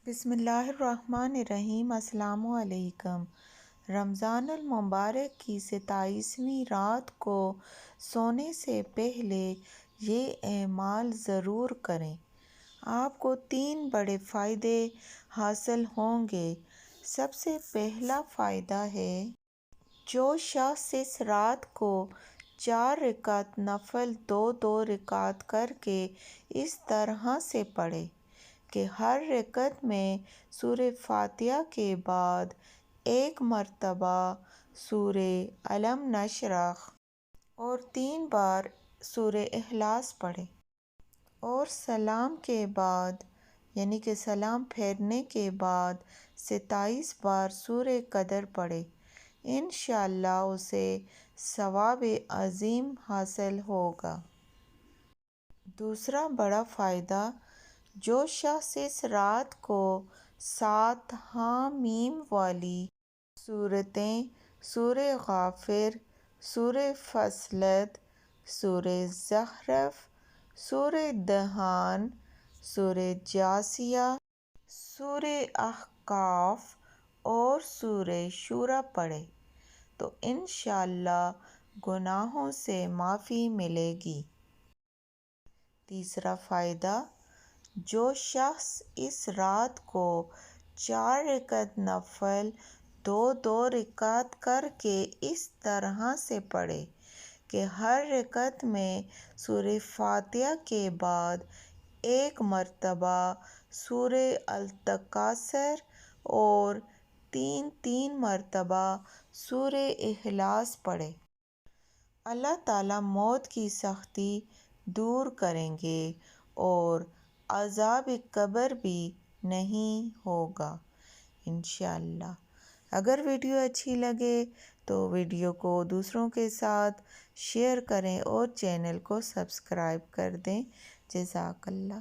بسم اللہ الرحمن الرحیم۔ السلام علیکم۔ رمضان المبارک کی 27ویں رات کو سونے سے پہلے یہ اعمال ضرور کریں۔ آپ کو 3 بڑے فائدے حاصل ہوں گے۔ سب سے پہلا فائدہ ہے، جو شخص اس رات کو 4 رکعت نفل 2 رکعت کر کے اس طرح سے پڑھے کہ ہر رکعت میں سورہ فاتحہ کے بعد 1 مرتبہ سورہ الم نشرح اور 3 بار سورہ اخلاص پڑھے، اور سلام کے بعد یعنی کہ سلام پھیرنے کے بعد 27 بار سورہ قدر پڑھے، انشاءاللہ اسے ثواب عظیم حاصل ہوگا۔ دوسرا بڑا فائدہ، جو شخص اس رات کو 7 حامیم والی سورتیں سورہ غافر، سورہ فصلت، سورہ زخرف، سورہ دخان، سورہ جاثیہ، سورہ احقاف اور سورہ شورى پڑھے تو انشاءاللہ گناہوں سے معافی ملے گی۔ تیسرا فائدہ، جو شخص اس رات کو 4 رکعت نفل 2 رکعت کر کے اس طرح سے پڑھے کہ ہر رکعت میں سورہ فاتحہ کے بعد 1 مرتبہ سورہ التکاثر اور 3 مرتبہ سورہ اخلاص پڑھے، اللہ تعالیٰ موت کی سختی دور کریں گے اور عذاب قبر بھی نہیں ہوگا انشاءاللہ۔ اگر ویڈیو اچھی لگے تو ویڈیو کو دوسروں کے ساتھ شیئر کریں اور چینل کو سبسکرائب کر دیں۔ جزاک اللہ۔